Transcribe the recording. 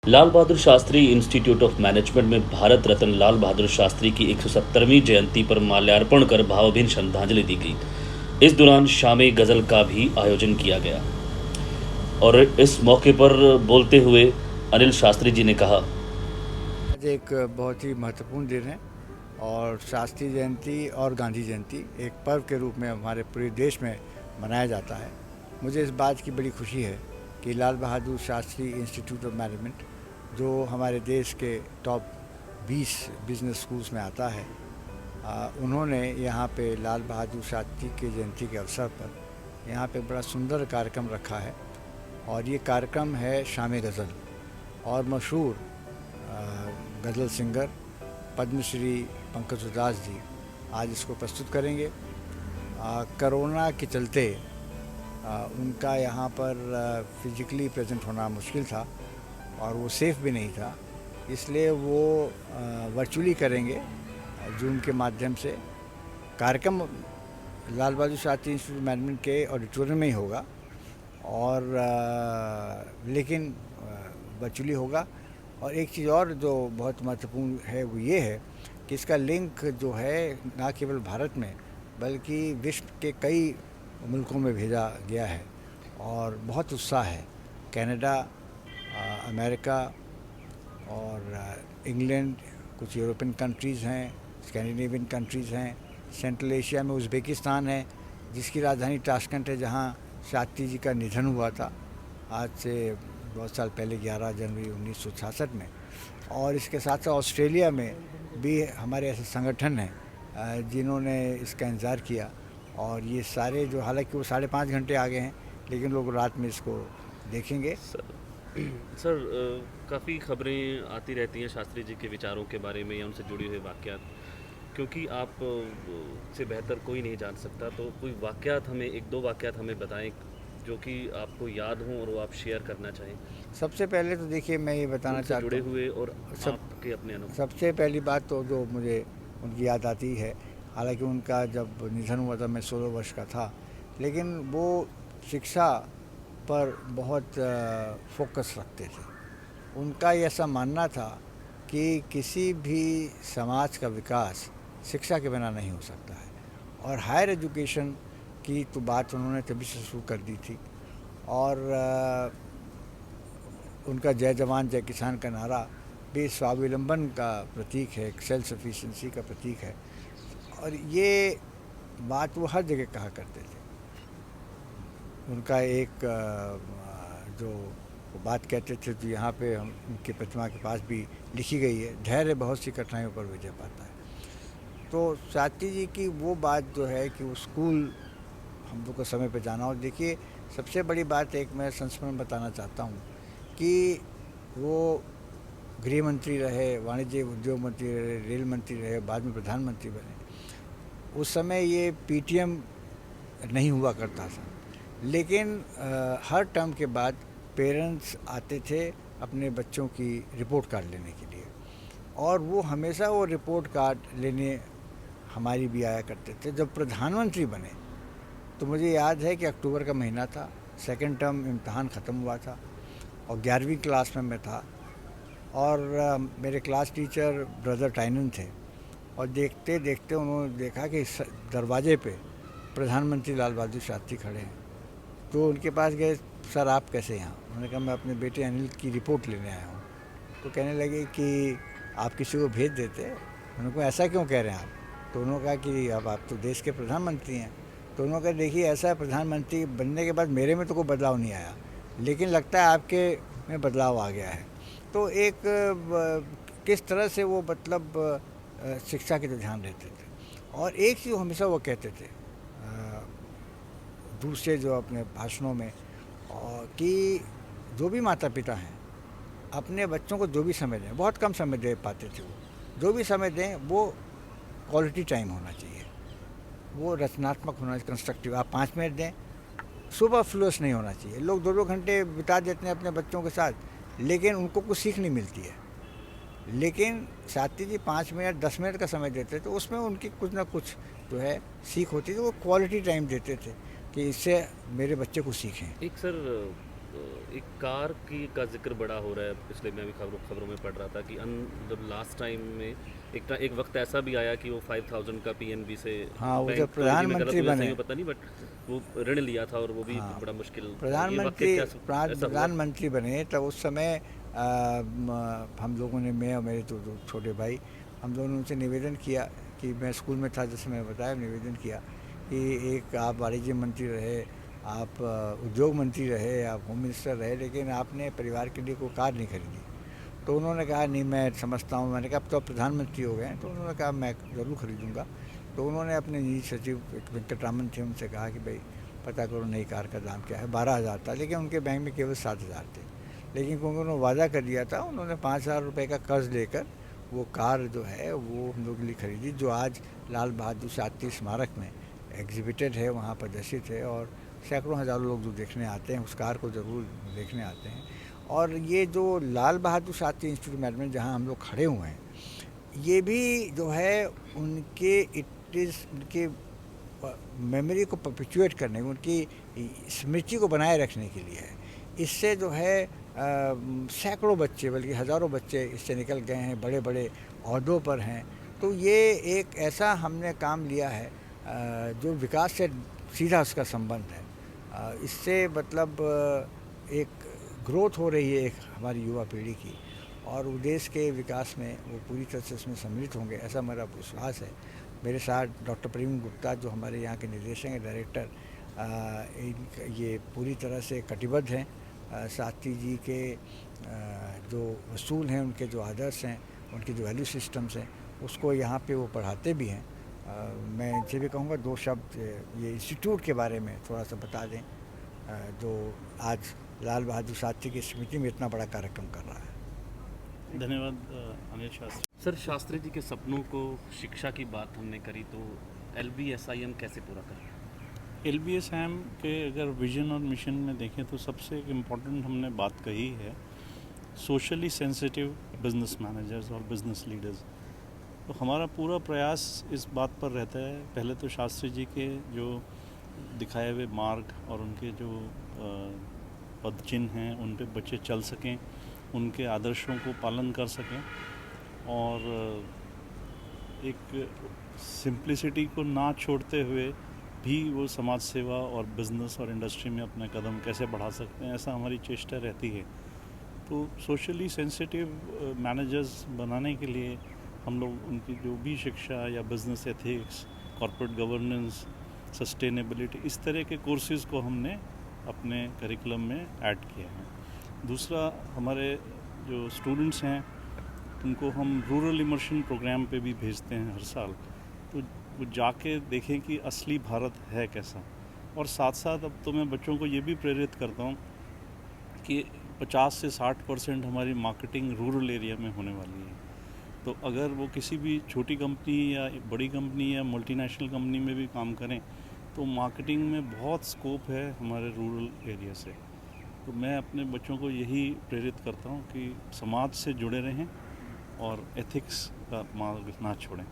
Lal Bahadur Shastri institute of management में भारत रत्न लाल बहादुर शास्त्री की 170वीं जयंती पर माल्यार्पण कर भावभीनी श्रद्धांजलि दी गई। इस दौरान शामे गजल का भी आयोजन किया गया और इस मौके पर बोलते हुए अनिल शास्त्री जी ने कहा, आज एक बहुत ही महत्वपूर्ण दिन है और शास्त्री जयंती और गांधी जयंती एक पर्व के रूप में हमारे पूरे देश में मनाया जाता है। मुझे इस बात की बड़ी खुशी है कि Lal Bahadur Shastri institute of management, जो हमारे देश के टॉप 20 बिजनेस स्कूल्स में आता है, उन्होंने यहाँ पे लाल बहादुर शास्त्री के जयंती के अवसर पर यहाँ पे बड़ा सुंदर कार्यक्रम रखा है। और ये कार्यक्रम है शामे गज़ल और मशहूर गज़ल सिंगर पद्मश्री पंकज उदास जी आज इसको प्रस्तुत करेंगे। कोरोना के चलते उनका यहाँ पर फिजिकली प्रेजेंट होना मुश्किल था और वो सेफ़ भी नहीं था, इसलिए वो वर्चुअली करेंगे जूम के माध्यम से। कार्यक्रम लाल बहादुर शास्त्री इंस्टीट्यूट मैनेजमेंट के ऑडिटोरियम में ही होगा और लेकिन वर्चुअली होगा। और एक चीज़ और जो बहुत महत्वपूर्ण है वो ये है कि इसका लिंक जो है ना केवल भारत में बल्कि विश्व के कई मुल्कों में भेजा गया है और बहुत उत्साह है। कनाडा, अमेरिका और इंग्लैंड, कुछ यूरोपियन कंट्रीज़ हैं, स्कैंडिनेवियन कंट्रीज़ हैं, सेंट्रल एशिया में उज़्बेकिस्तान है जिसकी राजधानी ताशकंद है, जहाँ शास्त्री जी का निधन हुआ था आज से बहुत साल पहले 11 जनवरी 1966 में। और इसके साथ साथ ऑस्ट्रेलिया में भी हमारे ऐसे संगठन हैं जिन्होंने इसका इंतज़ार किया और ये सारे जो, हालांकि वो 5.5 घंटे आगे हैं, लेकिन लोग रात में इसको देखेंगे। सर काफ़ी खबरें आती रहती हैं शास्त्री जी के विचारों के बारे में या उनसे जुड़ी हुई वाक़यात, क्योंकि आप से बेहतर कोई नहीं जान सकता, तो कोई वाक़यात हमें, एक दो वाक़यात हमें बताएं जो कि आपको याद हों और वो आप शेयर करना चाहें। सबसे पहले तो देखिए मैं ये बताना चाहता हूँ, जुड़े हुए और आपके अपने अनुभव। सबसे पहली बात तो जो मुझे उनकी याद आती है, हालांकि उनका जब निधन हुआ था मैं 16 वर्ष का था, लेकिन वो शिक्षा पर बहुत फोकस रखते थे। उनका ऐसा मानना था कि किसी भी समाज का विकास शिक्षा के बिना नहीं हो सकता है और हायर एजुकेशन की तो बात उन्होंने तभी से शुरू कर दी थी। और उनका जय जवान जय किसान का नारा भी स्वावलंबन का प्रतीक है, सेल्फ सफिशिएंसी का प्रतीक है और ये बात वो हर जगह कहा करते थे। उनका एक जो बात कहते थे तो यहाँ पे हम उनकी प्रतिमा के पास भी लिखी गई है, धैर्य बहुत सी कठिनाइयों पर विजय पाता है। तो शास्त्री जी की वो बात जो है कि वो स्कूल हम लोग को समय पे जाना। और देखिए सबसे बड़ी बात एक मैं संस्मरण बताना चाहता हूँ कि वो गृह मंत्री रहे, वाणिज्य उद्योग मंत्री रहे, रेल मंत्री रहे, बाद में प्रधानमंत्री बने। उस समय ये पीटीएम नहीं हुआ करता था, लेकिन हर टर्म के बाद पेरेंट्स आते थे अपने बच्चों की रिपोर्ट कार्ड लेने के लिए और वो हमेशा वो रिपोर्ट कार्ड लेने हमारी भी आया करते थे। जब प्रधानमंत्री बने तो मुझे याद है कि अक्टूबर का महीना था, सेकंड टर्म इम्तहान ख़त्म हुआ था और 11वीं क्लास में मैं था और मेरे क्लास टीचर ब्रदर टाइनन थे और देखते देखते उन्होंने देखा कि दरवाजे पे प्रधानमंत्री लाल बहादुर शास्त्री खड़े हैं। तो उनके पास गए, सर आप कैसे यहाँ? उन्होंने कहा मैं अपने बेटे अनिल की रिपोर्ट लेने आया हूँ। तो कहने लगे कि आप किसी को भेज देते। उन्होंने कहा ऐसा क्यों कह रहे हैं आप? तो उन्होंने कहा कि अब आप तो देश के प्रधानमंत्री हैं। तो उन्होंने कहा देखिए ऐसा है, प्रधानमंत्री बनने के बाद मेरे में तो कोई बदलाव नहीं आया, लेकिन लगता है आपके में बदलाव आ गया है। तो एक किस तरह से वो मतलब शिक्षा के ध्यान देते थे। और एक चीज़ हमेशा वो कहते थे दूसरे जो अपने भाषणों में, कि जो भी माता पिता हैं अपने बच्चों को जो भी समय दें, बहुत कम समय दे पाते थे वो, जो भी समय दें वो क्वालिटी टाइम होना चाहिए, वो रचनात्मक होना चाहिए, कंस्ट्रक्टिव। आप 5 मिनट दें, सुबह फ्लूस नहीं होना चाहिए। लोग 2-2 घंटे बिता देते हैं अपने बच्चों के साथ, लेकिन उनको कुछ सीख नहीं मिलती है। लेकिन शास्त्री जी 5 मिनट 10 मिनट का समय देते थे, उसमें उनकी कुछ ना कुछ जो है सीख होती थी। वो क्वालिटी टाइम देते थे कि इससे मेरे बच्चे को सीखें। एक सर एक कार की का जिक्र बड़ा हो रहा है, पिछले मैं भी खबरों में पढ़ रहा था कि जब लास्ट टाइम में एक वक्त ऐसा भी आया कि वो 5000 का पीएनबी से हाँ, वो जब बैंक, तो यदि मैं गलत प्रधानमंत्री हूँ या सही बने। हूँ पता नहीं, बट वो ऋण लिया था और वो भी हाँ, बड़ा मुश्किल था। ये वाक्य प्रधानमंत्री क्या ऐसा हुआ? प्रधानमंत्री बने तब उस समय हम लोगों ने, मैं और मेरे दो छोटे भाई, हम दोनों ने उनसे निवेदन किया कि मैं स्कूल में था जैसे मैं बताया, निवेदन किया कि एक आप वाणिज्य मंत्री रहे, आप उद्योग मंत्री रहे, आप होम मिनिस्टर रहे, लेकिन आपने परिवार के लिए कोई कार नहीं खरीदी। तो उन्होंने कहा नहीं, मैं समझता हूँ। मैंने कहा अब तो आप प्रधानमंत्री हो गए हैं। तो उन्होंने कहा मैं ज़रूर खरीदूँगा। तो उन्होंने अपने निजी सचिव एक वेंकटरामन थे, उनसे कहा कि भाई पता करो नई कार का दाम क्या है। 12,000 था, लेकिन उनके बैंक में केवल 7,000 थे। लेकिन क्योंकि उन्होंने वादा कर दिया था, उन्होंने 5,000 रुपये का कर्ज लेकर वो कार जो है वो हम लोग के लिए खरीदी, जो आज लाल बहादुर शास्त्री स्मारक में एग्जिबिटेड है, वहाँ प्रदर्शित है। और सैकड़ों हज़ारों लोग जो देखने आते हैं उस कार को ज़रूर देखने आते हैं। और ये जो लाल बहादुर शास्त्री इंस्टीट्यूट मैनेजमेंट जहाँ हम लोग खड़े हुए हैं, ये भी जो है उनके उनके मेमोरी को परपेचुएट करने, उनकी स्मृति को बनाए रखने के लिए है। इससे जो है सैकड़ों बच्चे, बल्कि हज़ारों बच्चे इससे निकल गए हैं, बड़े बड़े ओहदों पर हैं। तो ये एक ऐसा हमने काम लिया है जो विकास से सीधा उसका संबंध है। इससे मतलब एक ग्रोथ हो रही है एक हमारी युवा पीढ़ी की, और वो देश के विकास में वो पूरी तरह से इसमें सम्मिलित होंगे, ऐसा मेरा विश्वास है। मेरे साथ डॉक्टर प्रवीण गुप्ता जो हमारे यहाँ के निदेशक हैं, डायरेक्टर, ये पूरी तरह से कटिबद्ध हैं शास्त्री जी के जो असूल हैं, उनके जो आदर्श हैं, उनके जो वैल्यू सिस्टम्स हैं, उसको यहाँ पे वो पढ़ाते भी हैं। मैं इनसे भी कहूँगा दो शब्द ये इंस्टीट्यूट के बारे में थोड़ा सा बता दें, जो आज लाल बहादुर शास्त्री की स्मृति में इतना बड़ा कार्यक्रम कर रहा है। धन्यवाद अनिल शास्त्री सर, शास्त्री जी के सपनों को, शिक्षा की बात हमने करी, तो LBSIM कैसे पूरा करें? LBSIM के अगर विजन और मिशन में देखें तो सबसे एक इम्पॉर्टेंट हमने बात कही है सोशली सेंसिटिव बिजनेस मैनेजर्स और बिजनेस लीडर्स। तो हमारा पूरा प्रयास इस बात पर रहता है, पहले तो शास्त्री जी के जो दिखाए हुए मार्ग और उनके जो पद चिन्ह हैं उन पे बच्चे चल सकें, उनके आदर्शों को पालन कर सकें, और एक सिंप्लिसिटी को ना छोड़ते हुए भी वो समाज सेवा और बिज़नेस और इंडस्ट्री में अपने कदम कैसे बढ़ा सकते हैं, ऐसा हमारी चेष्टा रहती है। तो सोशली सेंसिटिव मैनेजर्स बनाने के लिए हम लोग उनकी जो भी शिक्षा या business ethics, corporate governance, sustainability, इस तरह के कोर्सेज़ को हमने अपने करिकुलम में ऐड किया है। दूसरा, हमारे जो स्टूडेंट्स हैं उनको हम रूरल इमर्शन प्रोग्राम पे भी भेजते हैं हर साल, तो वो जाके देखें कि असली भारत है कैसा। और साथ साथ अब तो मैं बच्चों को ये भी प्रेरित करता हूँ कि 50 से 60% हमारी मार्केटिंग रूरल एरिया में होने वाली है। तो अगर वो किसी भी छोटी कंपनी या बड़ी कंपनी या मल्टीनेशनल कंपनी में भी काम करें तो मार्केटिंग में बहुत स्कोप है हमारे रूरल एरिया से। तो मैं अपने बच्चों को यही प्रेरित करता हूँ कि समाज से जुड़े रहें और एथिक्स का मार्ग ना छोड़ें।